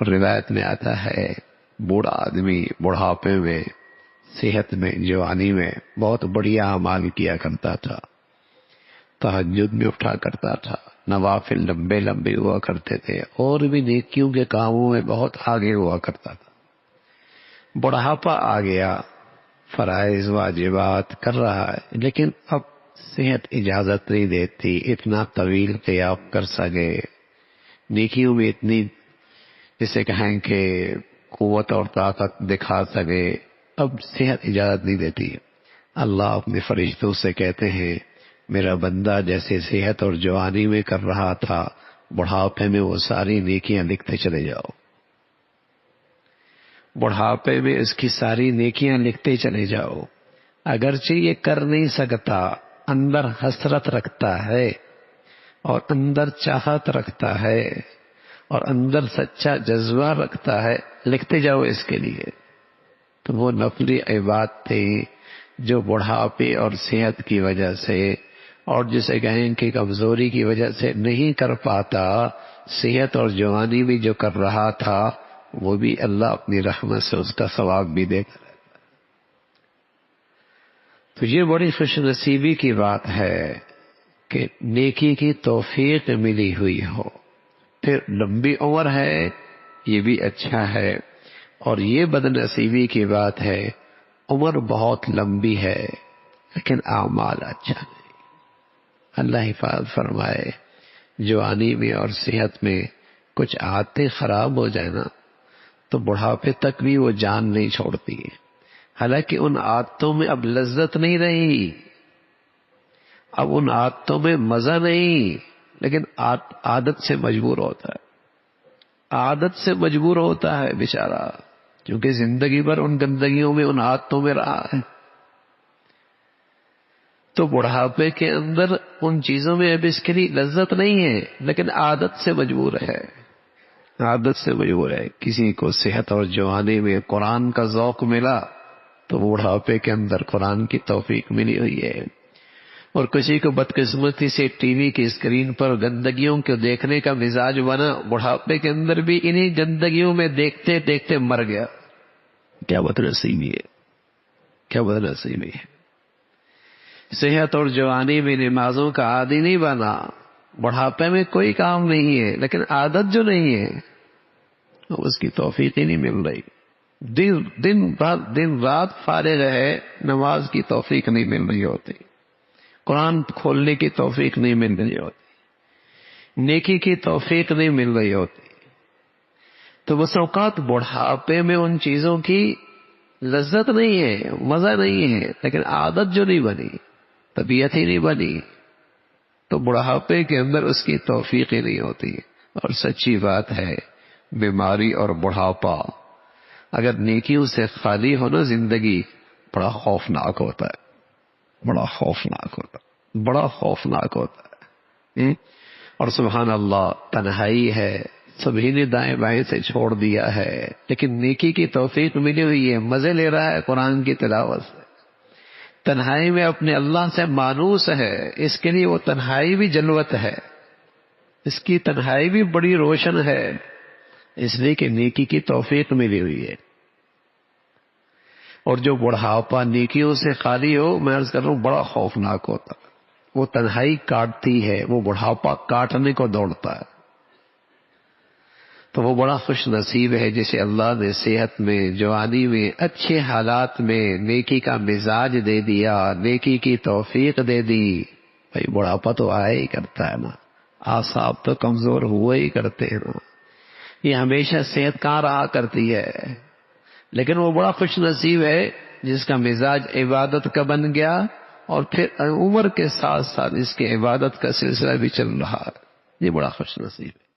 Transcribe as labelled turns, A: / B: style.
A: روایت میں آتا ہے بوڑھا آدمی بڑھاپے میں، صحت میں، جوانی میں بہت بڑھیا اعمال کیا کرتا تھا، تہجد میں اٹھا کرتا تھا، نوافل لمبے لمبے ہوا کرتے تھے، اور بھی نیکیوں کے کاموں میں بہت آگے ہوا کرتا تھا۔ بڑھاپا آ گیا، فرائض واجبات کر رہا ہے، لیکن اب صحت اجازت نہیں دیتی اتنا طویل قیام کر سکے، نیکیوں میں اتنی جسے کہیں کہ قوت اور طاقت دکھا سکے، اب صحت اجازت نہیں دیتی۔ اللہ اپنے فرشتوں سے کہتے ہیں میرا بندہ جیسے صحت اور جوانی میں کر رہا تھا، بڑھاپے میں وہ ساری نیکیاں لکھتے چلے جاؤ، بڑھاپے میں اس کی ساری نیکیاں لکھتے چلے جاؤ۔ اگرچہ یہ کر نہیں سکتا، اندر حسرت رکھتا ہے اور اندر چاہت رکھتا ہے اور اندر سچا جذبہ رکھتا ہے، لکھتے جاؤ اس کے لیے۔ تو وہ نفلی عبادت تھی جو بڑھاپے اور صحت کی وجہ سے اور جسے کہیں کہ کمزوری کی وجہ سے نہیں کر پاتا، صحت اور جوانی بھی جو کر رہا تھا وہ بھی اللہ اپنی رحمت سے اس کا ثواب بھی دے گا۔ تو یہ بڑی خوش نصیبی کی بات ہے کہ نیکی کی توفیق ملی ہوئی ہو، پھر لمبی عمر ہے یہ بھی اچھا ہے، اور یہ بد نصیبی کی بات ہے عمر بہت لمبی ہے لیکن اعمال اچھا نہیں۔ اللہ حفاظت فرمائے، جوانی میں اور صحت میں کچھ عادتیں خراب ہو جائے نا تو بڑھاپے تک بھی وہ جان نہیں چھوڑتی ہے، حالانکہ ان عادتوں میں اب لذت نہیں رہی، اب ان عادتوں میں مزہ نہیں، لیکن عادت سے مجبور ہوتا ہے، عادت سے مجبور ہوتا ہے بیچارہ، کیونکہ زندگی بھر ان گندگیوں میں ان عادتوں میں رہا ہے۔ تو بڑھاپے کے اندر ان چیزوں میں اب اس کے لیے لذت نہیں ہے، لیکن عادت سے مجبور ہے، عادت سے مجبور ہے۔ کسی کو صحت اور جوانی میں قرآن کا ذوق ملا تو بڑھاپے کے اندر قرآن کی توفیق ملی ہوئی ہے، اور کسی کو بدقسمتی سے ٹی وی کی اسکرین پر گندگیوں کو دیکھنے کا مزاج بنا، بڑھاپے کے اندر بھی انہی گندگیوں میں دیکھتے دیکھتے مر گیا۔ کیا بدنصیبی ہے، کیا بدنصیبی ہے۔ صحت اور جوانی میں نمازوں کا عادی نہیں بنا، بڑھاپے میں کوئی کام نہیں ہے، لیکن عادت جو نہیں ہے اس کی توفیق ہی نہیں مل رہی، دن رات فارغ ہے، نماز کی توفیق نہیں مل رہی ہوتی، قرآن کھولنے کی توفیق نہیں مل رہی ہوتی، نیکی کی توفیق نہیں مل رہی ہوتی۔ تو بس اوقات بڑھاپے میں ان چیزوں کی لذت نہیں ہے، مزہ نہیں ہے، لیکن عادت جو نہیں بنی، طبیعت ہی نہیں بنی، تو بڑھاپے کے اندر اس کی توفیق ہی نہیں ہوتی۔ اور سچی بات ہے، بیماری اور بڑھاپا اگر نیکیوں سے خالی ہو نا زندگی، بڑا خوفناک ہوتا ہے، بڑا خوفناک ہوتا ہے، بڑا خوفناک ہوتا ہے۔ اور سبحان اللہ، تنہائی ہے، سبھی نے دائیں بائیں سے چھوڑ دیا ہے، لیکن نیکی کی توفیق ملی ہوئی ہے، مزے لے رہا ہے قرآن کی تلاوت سے، تنہائی میں اپنے اللہ سے مانوس ہے، اس کے لیے وہ تنہائی بھی جلوت ہے، اس کی تنہائی بھی بڑی روشن ہے، اس لیے کہ نیکی کی توفیق ملی ہوئی ہے۔ اور جو بڑھاپا نیکیوں سے خالی ہو، میں عرض کر رہا ہوں بڑا خوفناک ہوتا ہے، وہ تنہائی کاٹتی ہے، وہ بڑھاپا کاٹنے کو دوڑتا ہے۔ تو وہ بڑا خوش نصیب ہے جسے اللہ نے صحت میں، جوانی میں، اچھے حالات میں نیکی کا مزاج دے دیا، نیکی کی توفیق دے دی۔ بھائی بڑھاپا تو آیا ہی کرتا ہے نا، اعصاب تو کمزور ہوئے ہی کرتے ہیں نا، یہ ہمیشہ صحت کہاں رہا کرتی ہے، لیکن وہ بڑا خوش نصیب ہے جس کا مزاج عبادت کا بن گیا، اور پھر عمر کے ساتھ ساتھ اس کی عبادت کا سلسلہ بھی چل رہا ہے، یہ بڑا خوش نصیب ہے۔